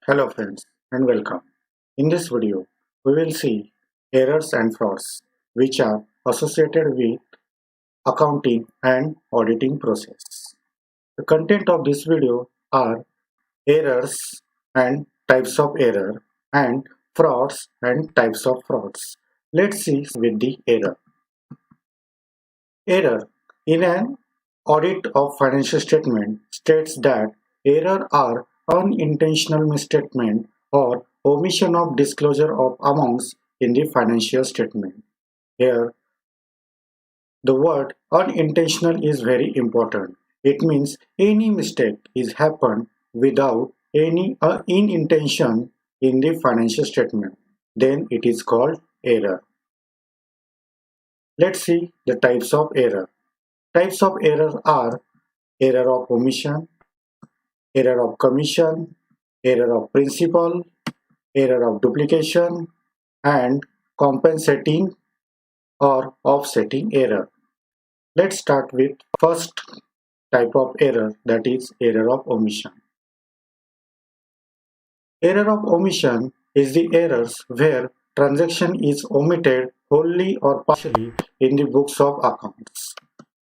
Hello friends and welcome. In this video, we will see errors and frauds which are associated with accounting and auditing process. The content of this video are errors and types of error and frauds and types of frauds. Let's see with the error. Error in an audit of financial statement states that error are unintentional misstatement or omission of disclosure of amounts in the financial statement. Here, the word unintentional is very important. It means any mistake is happened without any intention in the financial statement. Then it is called error. Let's see the types of error. Types of error are error of omission, error of commission, error of principal, error of duplication, and compensating or offsetting error. Let's start with first type of error, that is error of omission. Error of omission is the errors where transaction is omitted wholly or partially in the books of accounts.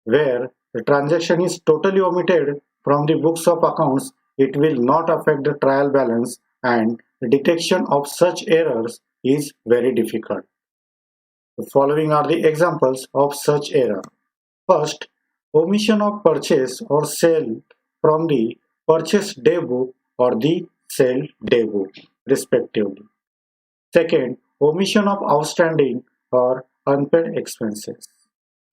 Where the transaction is totally omitted from the books of accounts, it will not affect the trial balance, and the detection of such errors is very difficult. The following are the examples of such error. First, omission of purchase or sale from the purchase day book or the sale day book, respectively. Second, omission of outstanding or unpaid expenses.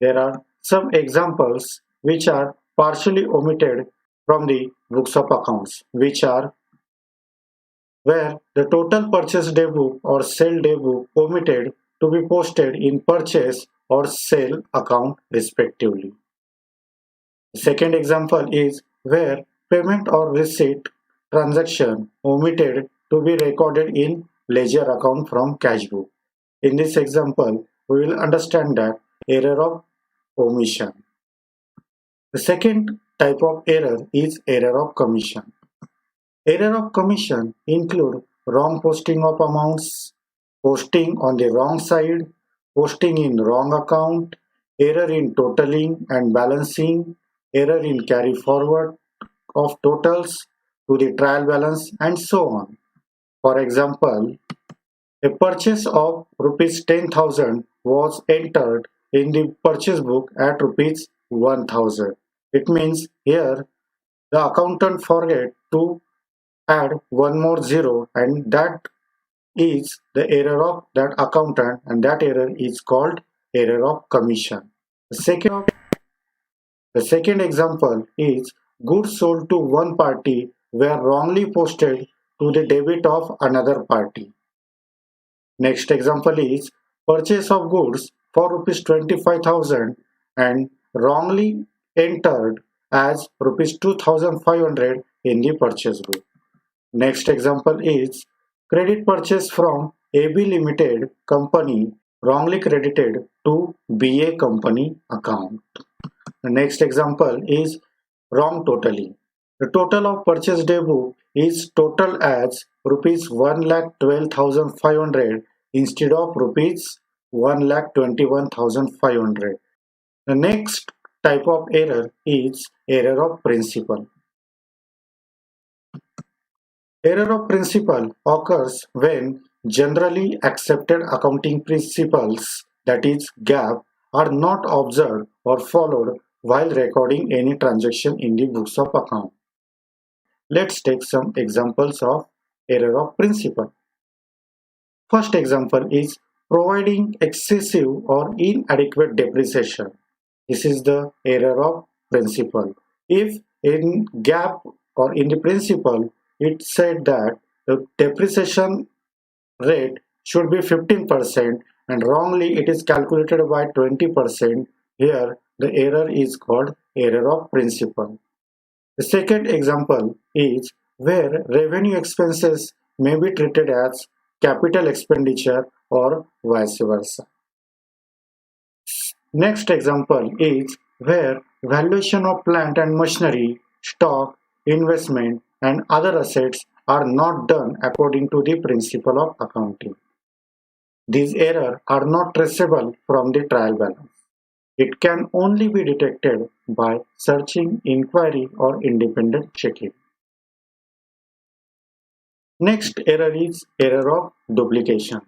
There are some examples which are partially omitted from the books of accounts, which are where the total purchase day book or sale day book omitted to be posted in purchase or sale account respectively. The second example is where payment or receipt transaction omitted to be recorded in ledger account from cash book. In this example, we will understand that error of omission. The second type of error is error of commission. Error of commission include wrong posting of amounts, posting on the wrong side, posting in wrong account, error in totaling and balancing, error in carry forward of totals to the trial balance, and so on. For example, a purchase of rupees 10,000 was entered in the purchase book at rupees 1,000. It means here the accountant forget to add one more zero, and that is the error of that accountant, and that error is called error of commission. The second example is goods sold to one party were wrongly posted to the debit of another party. Next example is purchase of goods for rupees 25,000 and wrongly entered as rupees 2,500 in the purchase book. Next example is credit purchase from AB Limited Company wrongly credited to BA Company account. The next example is wrong totaling. The total of purchase day book is total as rupees 1,12,500 instead of rupees 1,21,500. The next type of error is error of principle. Error of principle occurs when generally accepted accounting principles, that is GAAP, are not observed or followed while recording any transaction in the books of account. Let's take some examples of error of principle. First example is providing excessive or inadequate depreciation. This is the error of principle. If in GAAP or in the principle it said that the depreciation rate should be 15% and wrongly it is calculated by 20%, here the error is called error of principle. The second example is where revenue expenses may be treated as capital expenditure or vice versa. Next example is where valuation of plant and machinery, stock, investment, and other assets are not done according to the principle of accounting. These errors are not traceable from the trial balance. It can only be detected by searching, inquiry, or independent checking. Next error is error of duplication.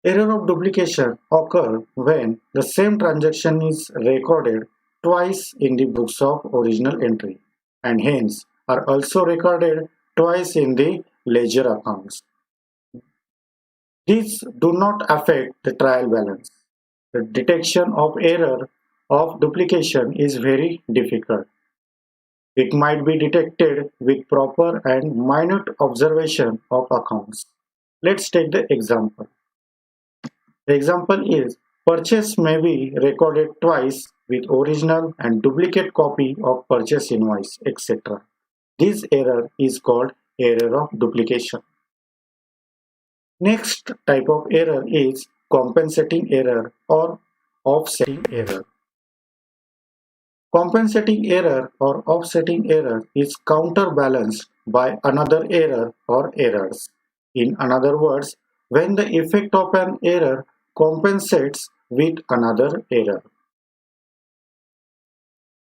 Error of duplication occurs when the same transaction is recorded twice in the books of original entry and hence are also recorded twice in the ledger accounts. These do not affect the trial balance. The detection of error of duplication is very difficult. It might be detected with proper and minute observation of accounts. Let's take the example. The example is purchase may be recorded twice with original and duplicate copy of purchase invoice, etc. This error is called error of duplication. Next type of error is compensating error or offsetting error. Compensating error or offsetting error is counterbalanced by another error or errors. In other words, when the effect of an error compensates with another error.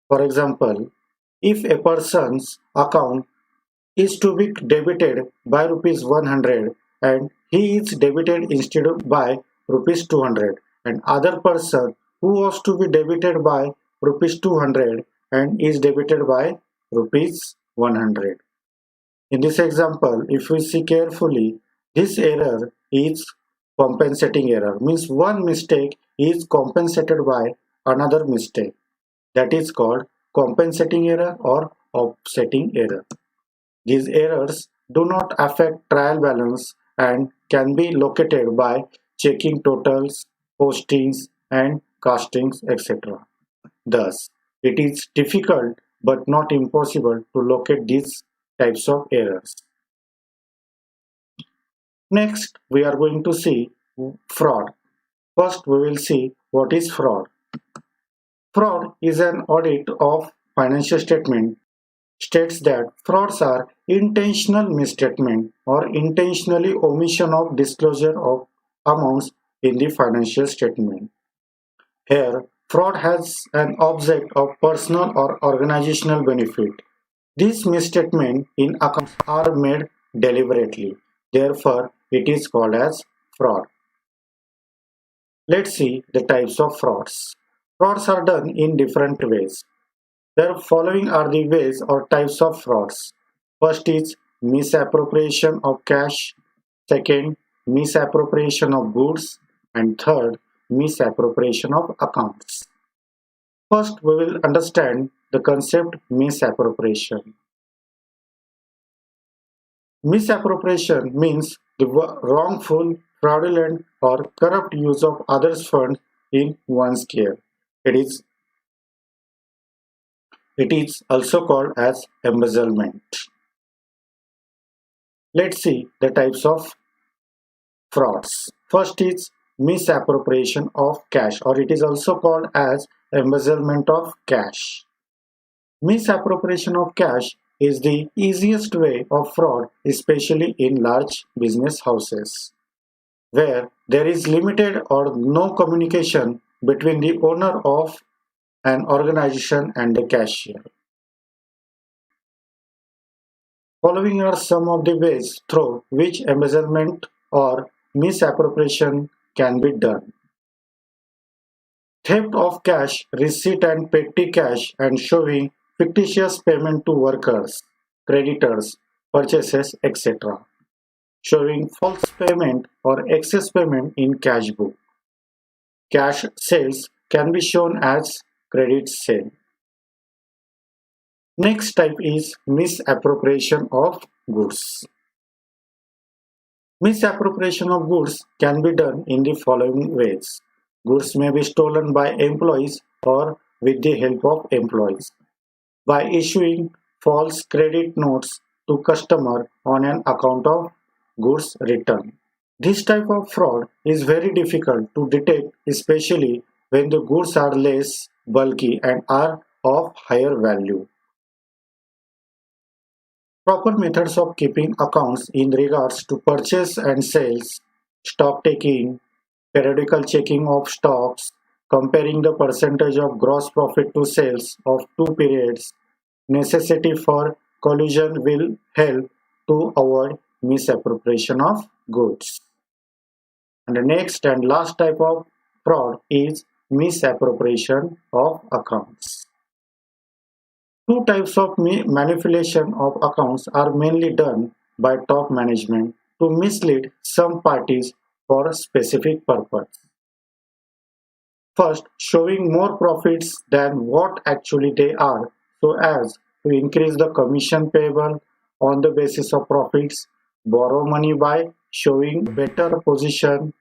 For example, if a person's account is to be debited by rupees 100 and he is debited instead of by rupees 200 and other person who was to be debited by rupees 200 and is debited by rupees 100. In this example, if we see carefully, this error is compensating error, means one mistake is compensated by another mistake. That is called compensating error or offsetting error. These errors do not affect trial balance and can be located by checking totals, postings, and castings, etc. Thus, it is difficult but not impossible to locate these types of errors. Next, we are going to see fraud. First, we will see what is fraud. Fraud is an audit of financial statement states that frauds are intentional misstatement or intentionally omission of disclosure of amounts in the financial statement. Here, fraud has an object of personal or organizational benefit. These misstatements in accounts are made deliberately. Therefore, it is called as fraud. Let's see the types of frauds. Frauds are done in different ways. The following are the ways or types of frauds. First is misappropriation of cash. Second, misappropriation of goods. And third, misappropriation of accounts. First, we will understand the concept misappropriation. Misappropriation means the wrongful, fraudulent, or corrupt use of others' funds in one's care. It is also called as embezzlement. Let's see the types of frauds. First is misappropriation of cash, or it is also called as embezzlement of cash. Misappropriation of cash is the easiest way of fraud, especially in large business houses, where there is limited or no communication between the owner of an organization and the cashier. Following are some of the ways through which embezzlement or misappropriation can be done. Theft of cash, receipt and petty cash and showing fictitious payment to workers, creditors, purchases, etc. Showing false payment or excess payment in cash book. Cash sales can be shown as credit sale. Next type is misappropriation of goods. Misappropriation of goods can be done in the following ways. Goods may be stolen by employees or with the help of employees. By issuing false credit notes to customer on an account of goods return. This type of fraud is very difficult to detect, especially when the goods are less bulky and are of higher value. Proper methods of keeping accounts in regards to purchase and sales, stock taking, periodical checking of stocks, comparing the percentage of gross profit to sales of two periods, necessity for collusion will help to avoid misappropriation of goods. And the next and last type of fraud is misappropriation of accounts. Two types of manipulation of accounts are mainly done by top management to mislead some parties for a specific purpose. First, showing more profits than what actually they are so as to increase the commission payable on the basis of profits, borrow money by showing better position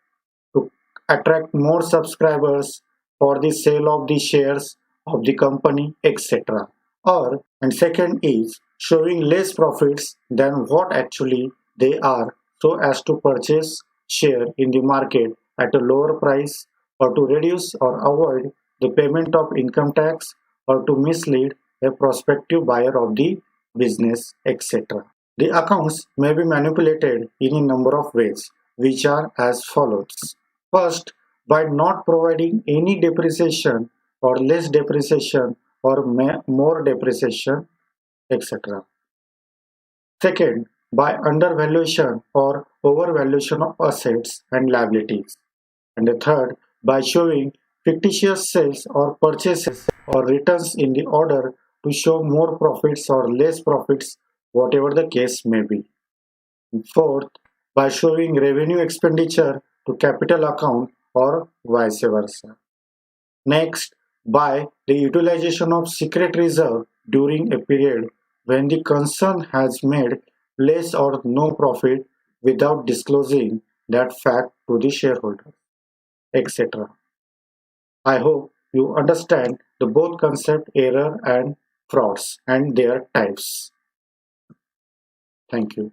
to attract more subscribers for the sale of the shares of the company, etc. Or, and second is showing less profits than what actually they are so as to purchase share in the market at a lower price or to reduce or avoid the payment of income tax or to mislead a prospective buyer of the business, etc. The accounts may be manipulated in a number of ways, which are as follows. First, by not providing any depreciation or less depreciation or more depreciation, etc. Second, by undervaluation or overvaluation of assets and liabilities. And the third, by showing fictitious sales or purchases or returns in the order to show more profits or less profits, whatever the case may be. And fourth, by showing revenue expenditure to capital account or vice versa. Next, by the utilization of secret reserve during a period when the concern has made less or no profit without disclosing that fact to the shareholder, etc. I hope you understand the both concept error and frauds and their types. Thank you.